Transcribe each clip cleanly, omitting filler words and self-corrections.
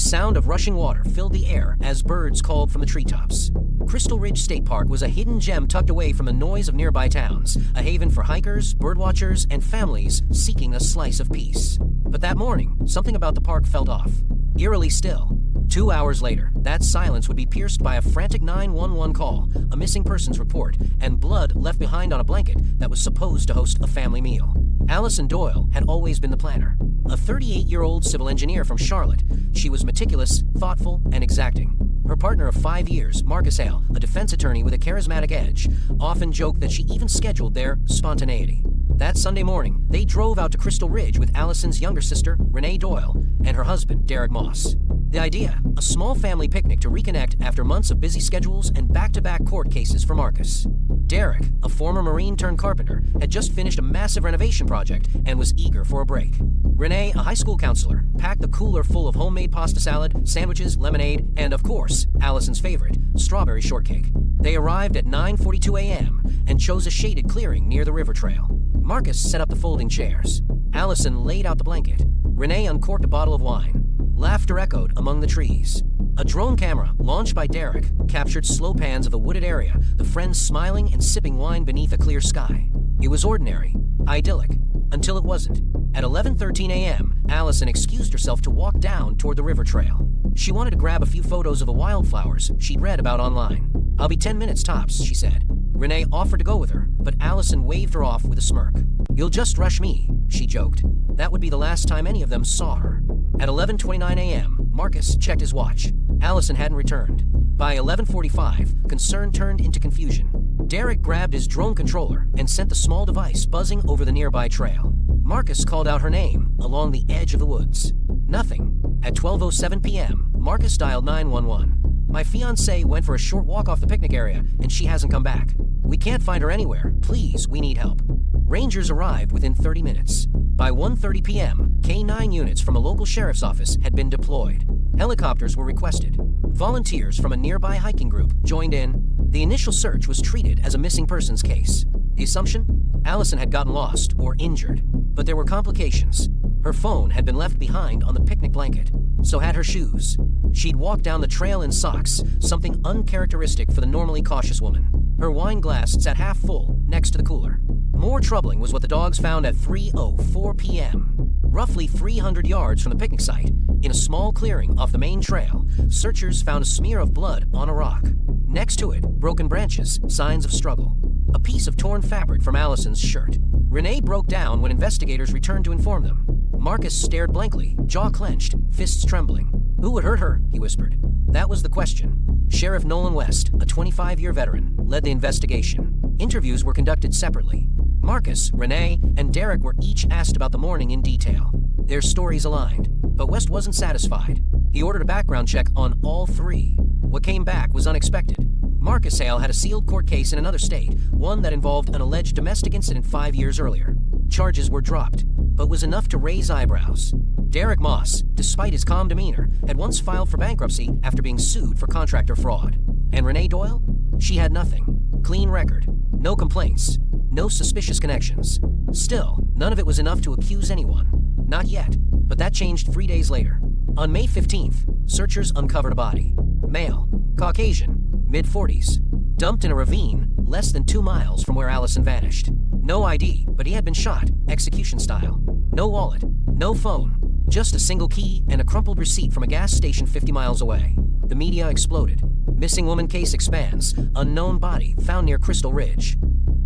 sound of rushing water filled the air as birds called from the treetops. Crystal Ridge State Park was a hidden gem tucked away from the noise of nearby towns, a haven for hikers, birdwatchers, and families seeking a slice of peace. But that morning, something about the park felt off. Eerily still. 2 hours later, that silence would be pierced by a frantic 911 call, a missing persons report, and blood left behind on a blanket that was supposed to host a family meal. Allison Doyle had always been the planner. A 38-year-old civil engineer from Charlotte, she was meticulous, thoughtful, and exacting. Her partner of 5 years, Marcus Hale, a defense attorney with a charismatic edge, often joked that she even scheduled their spontaneity. That Sunday morning, they drove out to Crystal Ridge with Allison's younger sister, Renee Doyle, and her husband, Derek Moss. The idea, a small family picnic to reconnect after months of busy schedules and back-to-back court cases for Marcus. Derek, a former Marine-turned-carpenter, had just finished a massive renovation project and was eager for a break. Renee, a high school counselor, packed the cooler full of homemade pasta salad, sandwiches, lemonade, and, of course, Allison's favorite, strawberry shortcake. They arrived at 9:42 a.m. and chose a shaded clearing near the river trail. Marcus set up the folding chairs. Allison laid out the blanket. Renee uncorked a bottle of wine. Laughter echoed among the trees. A drone camera, launched by Derek, captured slow pans of the wooded area, the friends smiling and sipping wine beneath a clear sky. It was ordinary, idyllic, until it wasn't. At 11:13 a.m., Allison excused herself to walk down toward the river trail. She wanted to grab a few photos of the wildflowers she'd read about online. "I'll be 10 minutes tops," she said. Renee offered to go with her, but Allison waved her off with a smirk. "You'll just rush me," she joked. That would be the last time any of them saw her. At 11:29 a.m., Marcus checked his watch. Allison hadn't returned. By 11:45, concern turned into confusion. Derek grabbed his drone controller and sent the small device buzzing over the nearby trail. Marcus called out her name along the edge of the woods. Nothing. At 12:07 p.m., Marcus dialed 911. "My fiancé went for a short walk off the picnic area, and she hasn't come back. We can't find her anywhere. Please, we need help." Rangers arrived within 30 minutes. By 1:30 p.m., K-9 units from a local sheriff's office had been deployed. Helicopters were requested. Volunteers from a nearby hiking group joined in. The initial search was treated as a missing persons case. The assumption? Allison had gotten lost or injured. But there were complications. Her phone had been left behind on the picnic blanket. So had her shoes. She'd walked down the trail in socks, something uncharacteristic for the normally cautious woman. Her wine glass sat half full next to the cooler. More troubling was what the dogs found at 3:04 p.m. Roughly 300 yards from the picnic site, in a small clearing off the main trail, searchers found a smear of blood on a rock. Next to it, broken branches, signs of struggle. A piece of torn fabric from Allison's shirt. Renee broke down when investigators returned to inform them. Marcus stared blankly, jaw clenched, fists trembling. "Who would hurt her?" he whispered. That was the question. Sheriff Nolan West, a 25-year veteran, led the investigation. Interviews were conducted separately. Marcus, Renee, and Derek were each asked about the morning in detail. Their stories aligned, but West wasn't satisfied. He ordered a background check on all three. What came back was unexpected. Marcus Hale had a sealed court case in another state, one that involved an alleged domestic incident 5 years earlier. Charges were dropped, but was enough to raise eyebrows. Derek Moss, despite his calm demeanor, had once filed for bankruptcy after being sued for contractor fraud. And Renee Doyle? She had nothing. Clean record. No complaints. No suspicious connections. Still, none of it was enough to accuse anyone. Not yet, but that changed 3 days later. On May 15th, searchers uncovered a body. Male, Caucasian, mid-40s, dumped in a ravine less than 2 miles from where Allison vanished. No ID, but he had been shot, execution style. No wallet, no phone, just a single key and a crumpled receipt from a gas station 50 miles away. The media exploded. Missing woman case expands. Unknown body found near Crystal Ridge.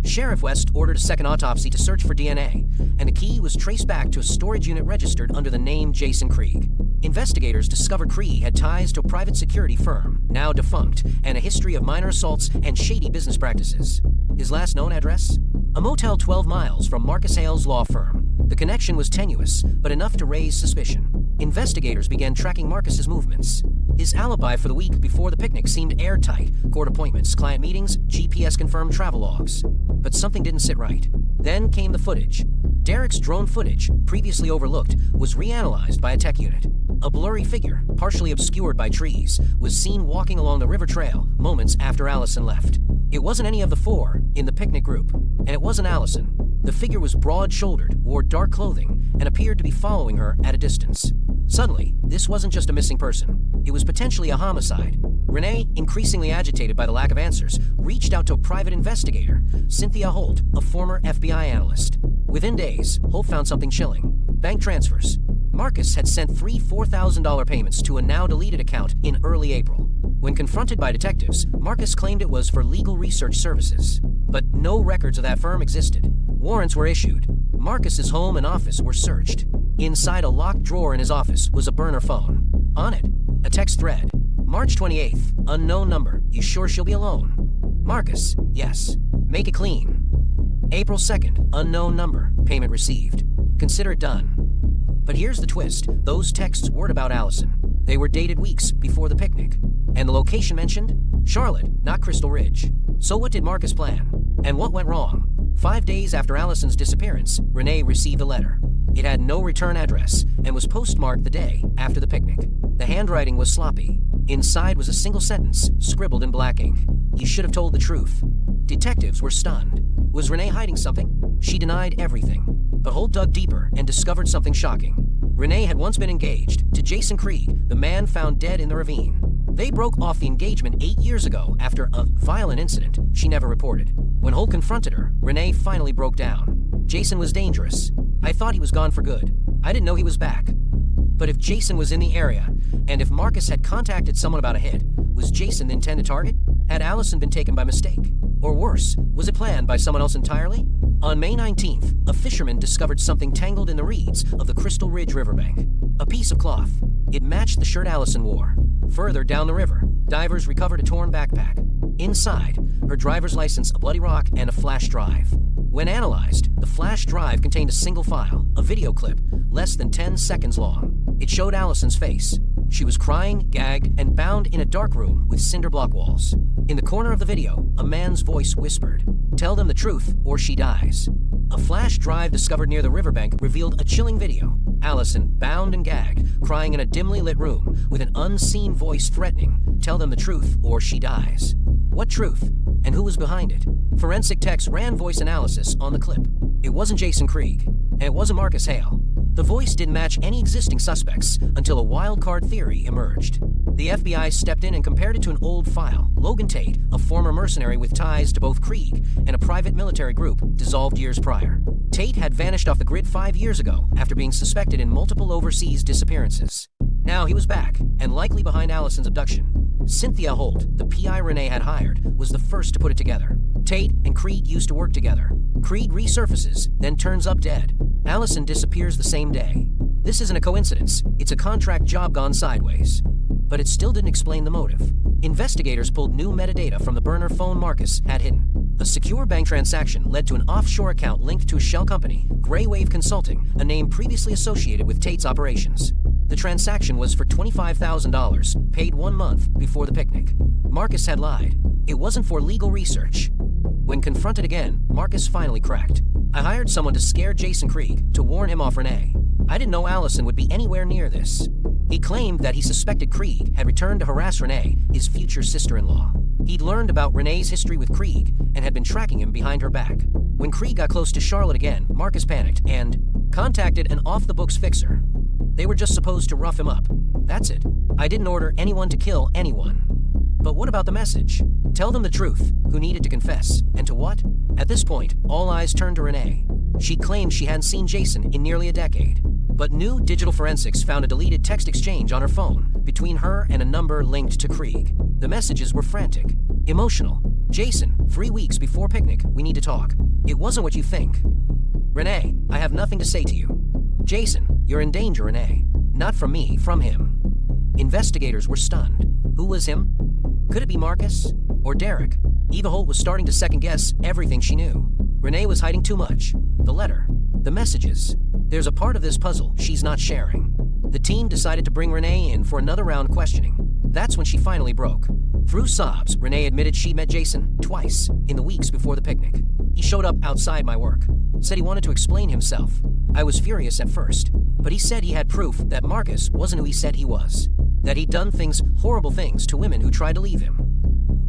Sheriff West ordered a second autopsy to search for DNA, and a key was traced back to a storage unit registered under the name Jason Krieg. Investigators discovered Krieg had ties to a private security firm, now defunct, and a history of minor assaults and shady business practices. His last known address? A motel 12 miles from Marcus Hale's law firm. The connection was tenuous, but enough to raise suspicion. Investigators began tracking Marcus's movements. His alibi for the week before the picnic seemed airtight. Court appointments, client meetings, GPS-confirmed travel logs. But something didn't sit right. Then came the footage. Derek's drone footage, previously overlooked, was reanalyzed by a tech unit. A blurry figure, partially obscured by trees, was seen walking along the river trail moments after Allison left. It wasn't any of the four in the picnic group, and it wasn't Allison. The figure was broad-shouldered, wore dark clothing, and appeared to be following her at a distance. Suddenly, this wasn't just a missing person. It was potentially a homicide. Renee, increasingly agitated by the lack of answers, reached out to a private investigator, Cynthia Holt, a former FBI analyst. Within days, Holt found something chilling. Bank transfers. Marcus had sent three $4,000 payments to a now-deleted account in early April. When confronted by detectives, Marcus claimed it was for legal research services. But no records of that firm existed. Warrants were issued. Marcus's home and office were searched. Inside a locked drawer in his office was a burner phone. On it, a text thread. March 28th, unknown number. You sure she'll be alone? Marcus, yes. Make it clean. April 2nd, unknown number. Payment received. Consider it done. But here's the twist. Those texts weren't about Allison. They were dated weeks before the picnic. And the location mentioned? Charlotte, not Crystal Ridge. So what did Marcus plan? And what went wrong? 5 days after Allison's disappearance, Renee received a letter. It had no return address and was postmarked the day after the picnic. The handwriting was sloppy. Inside was a single sentence, scribbled in black ink. You should have told the truth. Detectives were stunned. Was Renee hiding something? She denied everything. But Holt dug deeper and discovered something shocking. Renee had once been engaged to Jason Krieg, the man found dead in the ravine. They broke off the engagement 8 years ago after a violent incident she never reported. When Holt confronted her, Renee finally broke down. Jason was dangerous. I thought he was gone for good. I didn't know he was back. But if Jason was in the area, and if Marcus had contacted someone about a hit, was Jason the intended target? Had Allison been taken by mistake? Or worse, was it planned by someone else entirely? On May 19th, a fisherman discovered something tangled in the reeds of the Crystal Ridge riverbank. A piece of cloth. It matched the shirt Allison wore. Further down the river, divers recovered a torn backpack. Inside, her driver's license, a bloody rock, and a flash drive. When analyzed, the flash drive contained a single file, a video clip, less than 10 seconds long. It showed Allison's face. She was crying, gagged, and bound in a dark room with cinder block walls. In the corner of the video, a man's voice whispered, "Tell them the truth, or she dies." A flash drive discovered near the riverbank revealed a chilling video. Allison, bound and gagged, crying in a dimly lit room, with an unseen voice threatening, "Tell them the truth, or she dies." What truth? And who was behind it? Forensic techs ran voice analysis on the clip. It wasn't Jason Krieg, and it wasn't Marcus Hale. The voice didn't match any existing suspects until a wild card theory emerged. The FBI stepped in and compared it to an old file. Logan Tate, a former mercenary with ties to both Krieg and a private military group, dissolved years prior. Tate had vanished off the grid 5 years ago after being suspected in multiple overseas disappearances. Now he was back, and likely behind Allison's abduction. Cynthia Holt, the PI Renee had hired, was the first to put it together. Tate and Krieg used to work together. Krieg resurfaces, then turns up dead. Allison disappears the same day. This isn't a coincidence. It's a contract job gone sideways. But it still didn't explain the motive. Investigators pulled new metadata from the burner phone Marcus had hidden. A secure bank transaction led to an offshore account linked to a shell company, Gray Wave Consulting, a name previously associated with Tate's operations. The transaction was for $25,000, paid 1 month before the picnic. Marcus had lied. It wasn't for legal research. When confronted again, Marcus finally cracked. I hired someone to scare Jason Krieg, to warn him off Renee. I didn't know Allison would be anywhere near this. He claimed that he suspected Krieg had returned to harass Renee, his future sister-in-law. He'd learned about Renee's history with Krieg and had been tracking him behind her back. When Krieg got close to Charlotte again, Marcus panicked and contacted an off-the-books fixer. They were just supposed to rough him up. That's it. I didn't order anyone to kill anyone. But what about the message? Tell them the truth, who needed to confess, and to what? At this point, all eyes turned to Renee. She claimed she hadn't seen Jason in nearly a decade. But new digital forensics found a deleted text exchange on her phone between her and a number linked to Krieg. The messages were frantic, emotional. "Jason, 3 weeks before picnic, we need to talk. It wasn't what you think. Renee, I have nothing to say to you. Jason, you're in danger, Renee. Not from me, from him." Investigators were stunned. Who was him? Could it be Marcus? Or Derek? Eva Holt was starting to second-guess everything she knew. Renee was hiding too much. The letter. The messages. There's a part of this puzzle she's not sharing. The team decided to bring Renee in for another round of questioning. That's when she finally broke. Through sobs, Renee admitted she met Jason twice in the weeks before the picnic. He showed up outside my work. Said he wanted to explain himself. I was furious at first, but he said he had proof that Marcus wasn't who he said he was. That he'd done horrible things to women who tried to leave him.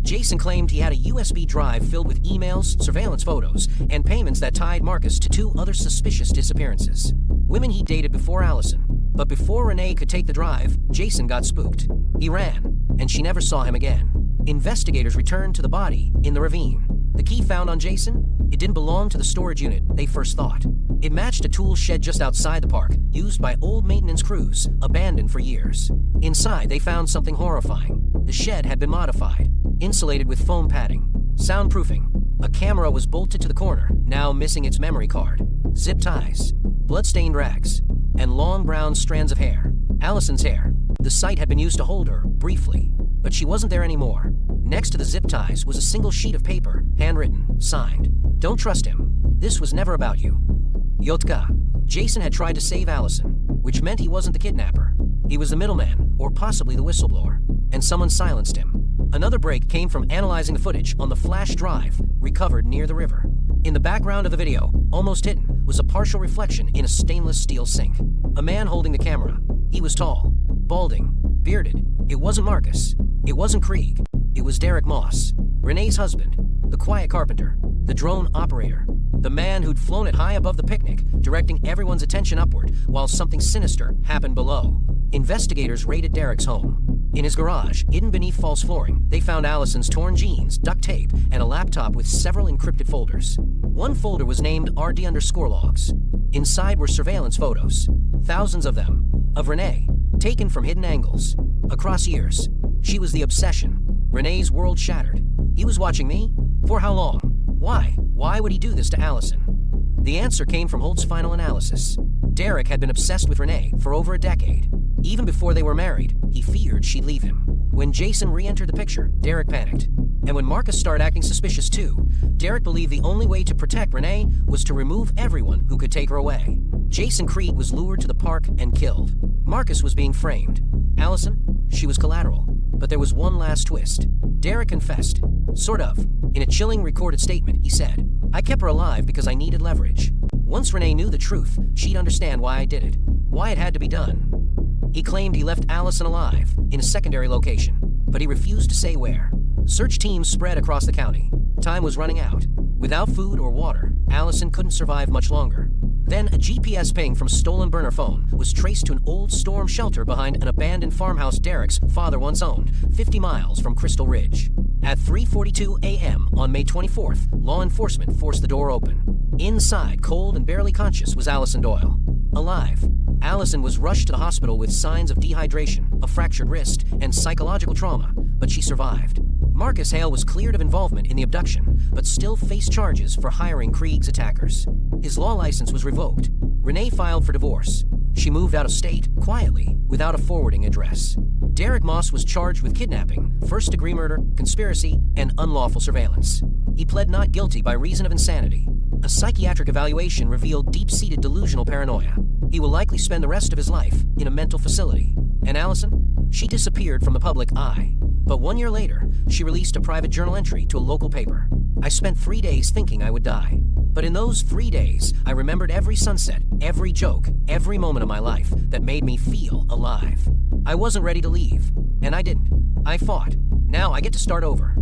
Jason claimed he had a USB drive filled with emails, surveillance photos, and payments that tied Marcus to 2 other suspicious disappearances. Women he dated before Allison. But before Renee could take the drive, Jason got spooked. He ran, and she never saw him again. Investigators returned to the body in the ravine. The key found on Jason? It didn't belong to the storage unit they first thought. It matched a tool shed just outside the park, used by old maintenance crews, abandoned for years. Inside, they found something horrifying. The shed had been modified, insulated with foam padding, soundproofing. A camera was bolted to the corner, now missing its memory card. Zip ties, blood-stained rags, and long brown strands of hair. Allison's hair. The site had been used to hold her, briefly, but she wasn't there anymore. Next to the zip ties was a single sheet of paper, handwritten, signed. Don't trust him. This was never about you. Yotka. Jason had tried to save Allison, which meant he wasn't the kidnapper. He was the middleman, or possibly the whistleblower, and someone silenced him. Another break came from analyzing the footage on the flash drive recovered near the river. In the background of the video, almost hidden, was a partial reflection in a stainless steel sink. A man holding the camera. He was tall, balding, bearded. It wasn't Marcus. It wasn't Krieg. It was Derek Moss, Renee's husband, the quiet carpenter, the drone operator, the man who'd flown it high above the picnic, directing everyone's attention upward while something sinister happened below. Investigators raided Derek's home. In his garage, hidden beneath false flooring, they found Allison's torn jeans, duct tape, and a laptop with several encrypted folders. One folder was named RD_logs. Inside were surveillance photos, thousands of them, of Renee, taken from hidden angles. Across years, she was the obsession. Renee's world shattered. He was watching me? For how long? Why? Why would he do this to Allison? The answer came from Holt's final analysis. Derek had been obsessed with Renee for over a decade. Even before they were married, he feared she'd leave him. When Jason re-entered the picture, Derek panicked. And when Marcus started acting suspicious too, Derek believed the only way to protect Renee was to remove everyone who could take her away. Jason Krieg was lured to the park and killed. Marcus was being framed. Allison, she was collateral. But there was one last twist. Derek confessed. Sort of. In a chilling recorded statement, he said, "I kept her alive because I needed leverage. Once Renee knew the truth, she'd understand why I did it. Why it had to be done." He claimed he left Allison alive in a secondary location, but he refused to say where. Search teams spread across the county. Time was running out. Without food or water, Allison couldn't survive much longer. Then a GPS ping from a stolen burner phone was traced to an old storm shelter behind an abandoned farmhouse Derek's father once owned, 50 miles from Crystal Ridge. At 3:42 a.m. on May 24th, law enforcement forced the door open. Inside, cold and barely conscious, was Allison Doyle. Alive. Allison was rushed to the hospital with signs of dehydration, a fractured wrist, and psychological trauma, but she survived. Marcus Hale was cleared of involvement in the abduction, but still faced charges for hiring Krieg's attackers. His law license was revoked. Renee filed for divorce. She moved out of state, quietly, without a forwarding address. Derek Moss was charged with kidnapping, first-degree murder, conspiracy, and unlawful surveillance. He pled not guilty by reason of insanity. A psychiatric evaluation revealed deep-seated delusional paranoia. He will likely spend the rest of his life in a mental facility. And Allison? She disappeared from the public eye. But 1 year later, she released a private journal entry to a local paper. "I spent 3 days thinking I would die. But in those 3 days, I remembered every sunset, every joke, every moment of my life that made me feel alive. I wasn't ready to leave, and I didn't. I fought. Now I get to start over."